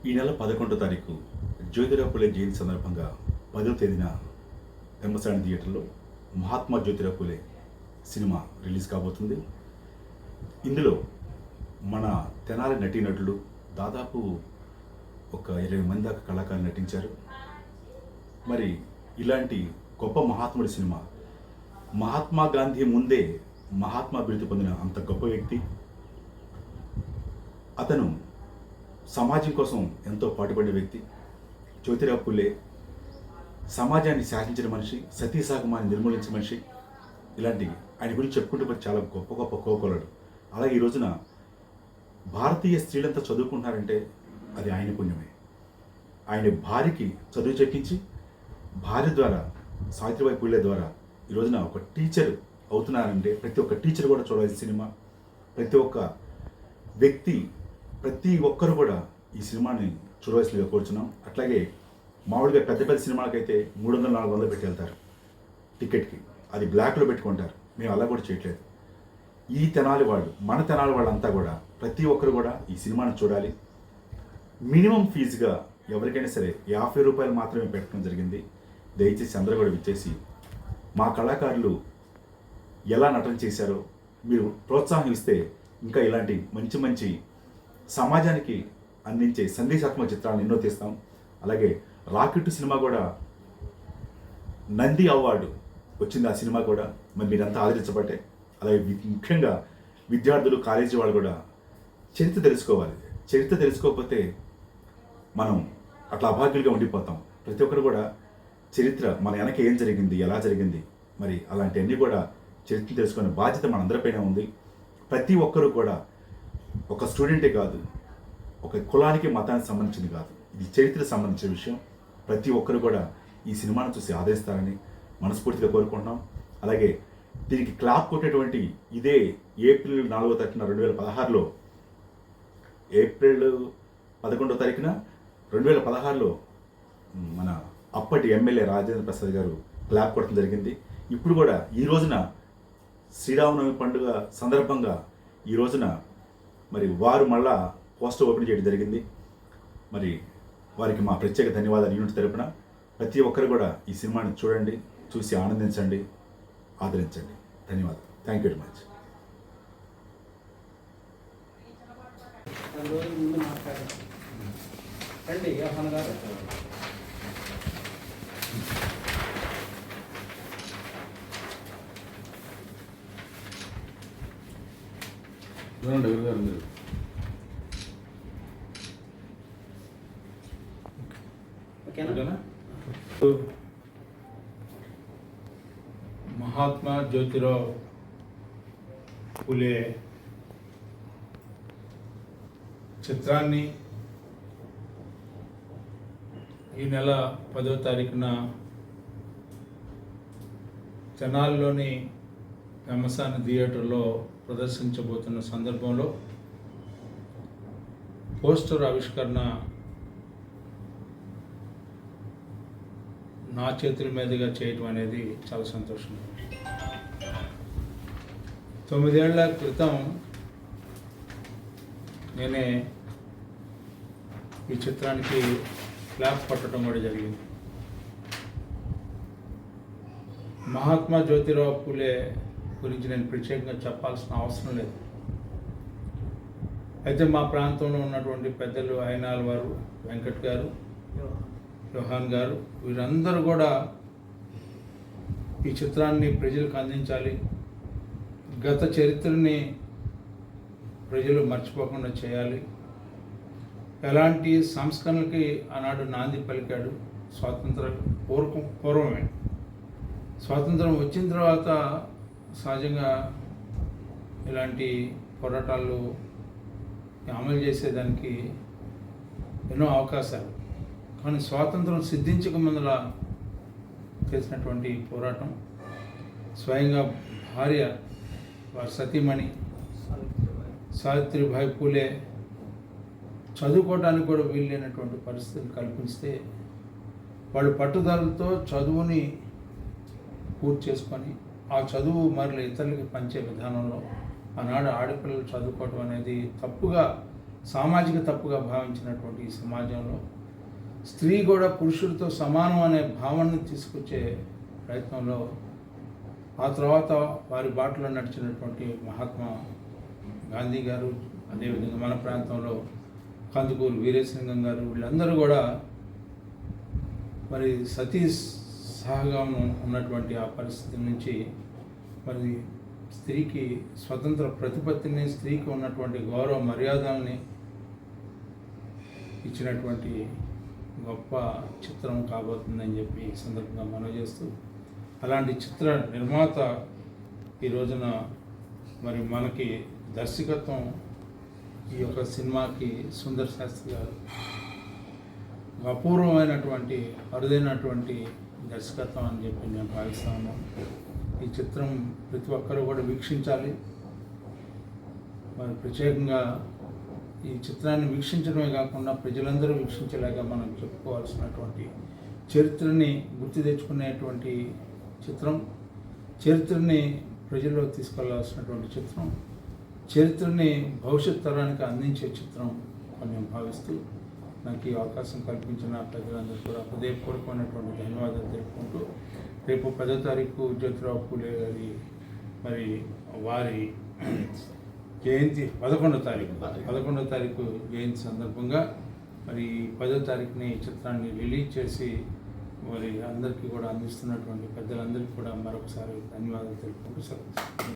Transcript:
ఈ నెల 11వ తారీఖు జ్యోతిరావు పూలే జయంతి సందర్భంగా 10వ తేదీన ఎమ్మసాని థియేటర్లో మహాత్మా జ్యోతిరావు పూలే సినిమా రిలీజ్ కాబోతుంది. ఇందులో మన తెనాలి నటీనటులు దాదాపు ఒక 20 మంది దాకా కళాకారులు నటించారు. మరి ఇలాంటి గొప్ప మహాత్ముడి సినిమా, మహాత్మా గాంధీ ముందే మహాత్మా బిరుదు పొందిన అంత గొప్ప వ్యక్తి. అతను సమాజం కోసం ఎంతో పాటుపడిన వ్యక్తి. జ్యోతిరావు పూలే సమాజాన్ని శాసించిన మనిషి, సతీ సాగమాన్ని నిర్మూలించిన మనిషి. ఇలాంటి ఆయన గురించి చెప్పుకుంటూ పోతే చాలా గొప్ప గొప్ప కోకొలడు. అలాగే ఈ రోజున భారతీయ స్త్రీలంతా చదువుకుంటున్నారంటే అది ఆయన పుణ్యమే. ఆయన భార్యకి చదువు చెప్పించి, భార్య ద్వారా సావిత్రిబాయి పూలే ద్వారా ఈ రోజున ఒక టీచర్ అవుతున్నారంటే ప్రతి ఒక్క టీచర్ కూడా చూడాల్సిన సినిమా. ప్రతి ఒక్క వ్యక్తి, ప్రతి ఒక్కరు కూడా ఈ సినిమాని చూడవలసిందిగా కోరుచున్నాం. అట్లాగే మామూలుగా పెద్ద పెద్ద సినిమాలకైతే 300-400 పెట్టి వెళ్తారు టికెట్కి, అది బ్లాక్లో పెట్టుకుంటారు. మేము అలా కూడా చేయట్లేదు. ఈ తెనాలి వాళ్ళు, మన తెనాలి వాళ్ళంతా కూడా ప్రతి ఒక్కరు కూడా ఈ సినిమాని చూడాలి. మినిమం ఫీజుగా ఎవరికైనా సరే 50 రూపాయలు మాత్రమే పెట్టడం జరిగింది. దయచేసి అందరూ కూడా విచ్చేసి మా కళాకారులు ఎలా నటన చేశారో మీరు ప్రోత్సాహం ఇస్తే ఇంకా ఇలాంటి మంచి మంచి సమాజానికి అందించే సందేశాత్మక చిత్రాలను ఎన్నో తీస్తాం. అలాగే రాకెట్ సినిమా కూడా నంది అవార్డు వచ్చింది. ఆ సినిమా కూడా మరి మీరంతా ఆదరించబట్టే. అలాగే ముఖ్యంగా విద్యార్థులు, కాలేజీ వాళ్ళు కూడా చరిత్ర తెలుసుకోవాలి. చరిత్ర తెలుసుకోకపోతే మనం అట్లా అభాగ్యులుగా ఉండిపోతాం. ప్రతి ఒక్కరు కూడా చరిత్ర, మన వెనక ఏం జరిగింది, ఎలా జరిగింది, మరి అలాంటివన్నీ కూడా చరిత్ర తెలుసుకునే బాధ్యత మనందరిపైన ఉంది. ప్రతి ఒక్కరూ కూడా ఒక స్టూడెంటే కాదు, ఒక కులానికి మతానికి సంబంధించింది కాదు, ఇది చరిత్రకు సంబంధించిన విషయం. ప్రతి ఒక్కరు కూడా ఈ సినిమాను చూసి ఆదరిస్తారని మనస్ఫూర్తిగా కోరుకుంటున్నాం. అలాగే దీనికి క్లాప్ కొట్టేటువంటి ఇదే ఏప్రిల్ 4వ తారీఖున 2016లో, ఏప్రిల్ 11వ తారీఖున 2016లో మన అప్పటి ఎమ్మెల్యే రాజేంద్ర ప్రసాద్ గారు క్లాప్ కొట్టడం జరిగింది. ఇప్పుడు కూడా ఈ రోజున శ్రీరామనవమి పండుగ సందర్భంగా ఈ రోజున మరి వారు మళ్ళా పోస్టర్ ఓపెన్ చేయడం జరిగింది. మరి వారికి మా ప్రత్యేక ధన్యవాదాలు యూనిట్ తరపున. ప్రతి ఒక్కరు కూడా ఈ సినిమాని చూడండి, చూసి ఆనందించండి, ఆదరించండి. ధన్యవాదాలు. Thank you very much. Mahatma Jyotirao Phule చిత్రాన్ని ఈ నెల 10వ తారీఖున తెనాలిలోని ఎమ్మసాని థియేటర్లో ప్రదర్శించబోతున్న సందర్భంలో పోస్టర్ ఆవిష్కరణ నా చేతుల మీదుగా చేయటం అనేది చాలా సంతోషం. 9 ఏళ్ల క్రితం నేనే ఈ చిత్రానికి క్లాప్ పట్టడం కూడా జరిగింది. మహాత్మా జ్యోతిరావు పూలే గురించి నేను ప్రత్యేకంగా చెప్పాల్సిన అవసరం లేదు. అయితే మా ప్రాంతంలో ఉన్నటువంటి పెద్దలు అయినాల వారు, వెంకట్ గారు, యోహాన్ గారు, వీరందరూ కూడా ఈ చిత్రాన్ని ప్రజలకు అందించాలి, గత చరిత్రని ప్రజలు మర్చిపోకుండా చేయాలి, ఎలాంటి సంస్కరణలకి ఆనాడు నాంది పలికాడు. స్వాతంత్ర పూర్వమే, స్వాతంత్రం వచ్చిన తర్వాత సహజంగా ఇలాంటి పోరాటాలు అమలు చేసేదానికి ఎన్నో అవకాశాలు, కానీ స్వాతంత్రం సిద్ధించక ముందర చేసినటువంటి పోరాటం, స్వయంగా భార్య, వారి సతీమణి సావిత్రిబాయి పూలే చదువుకోవడానికి కూడా వీలైనటువంటి పరిస్థితులు కల్పిస్తే వాళ్ళు పట్టుదలతో చదువుని పూర్తి చేసుకొని ఆ చదువు మరల ఇతరులకి పంచే విధానంలో ఆనాడు ఆడపిల్లలు చదువుకోవడం అనేది తప్పుగా సామాజిక తప్పుగా భావించినటువంటి ఈ సమాజంలో స్త్రీ కూడా పురుషుడితో సమానం అనే భావనను తీసుకొచ్చే ప్రయత్నంలో ఆ తర్వాత వారి బాటలో నడిచినటువంటి మహాత్మా గాంధీ గారు, అదేవిధంగా మన ప్రాంతంలో కందుకూరు వీరేశలింగం గారు, వీళ్ళందరూ కూడా మరి సతీ సహగమనం ఉన్నటువంటి ఆ పరిస్థితి నుంచి మరి స్త్రీకి స్వతంత్ర ప్రతిపత్తిని, స్త్రీకి ఉన్నటువంటి గౌరవ మర్యాదల్ని ఇచ్చినటువంటి గొప్ప చిత్రం కాబోతుందని చెప్పి ఈ సందర్భంగా మనవి చేస్తూ, అలాంటి చిత్ర నిర్మాత ఈ రోజున మరి మనకి దర్శకత్వం ఈ యొక్క సినిమాకి సుందర్ శాస్త్రి గారు అపూర్వమైనటువంటి అరుదైనటువంటి దర్శకత్వం అని చెప్పి నేను భావిస్తా ఉన్నాను. ఈ చిత్రం ప్రతి ఒక్కరూ కూడా వీక్షించాలి. మరి ప్రత్యేకంగా ఈ చిత్రాన్ని వీక్షించడమే కాకుండా ప్రజలందరూ వీక్షించేలాగా మనం చెప్పుకోవాల్సినటువంటి చరిత్రని గుర్తు తెచ్చుకునేటువంటి చిత్రం, చరిత్రని ప్రజల్లో తీసుకెళ్లాల్సినటువంటి చిత్రం, చరిత్రని భవిష్యత్ తరానికి అందించే చిత్రం అని నేను భావిస్తూ నాకు ఈ అవకాశం కల్పించిన ప్రజలందరూ కూడా హృదయపూర్వకమైనటువంటి ధన్యవాదాలు తెలుపుకుంటూ, రేపు 10వ తారీఖు జ్యోతిరావు పూలే గారి మరి వారి జయంతి 11వ తారీఖు జయంతి సందర్భంగా మరి 10వ తారీఖుని ఈ చిత్రాన్ని రిలీజ్ చేసి మరి అందరికీ కూడా అందిస్తున్నటువంటి పెద్దలందరికీ కూడా మరొకసారి ధన్యవాదాలు తెలుపుకుంటూ సెలవు.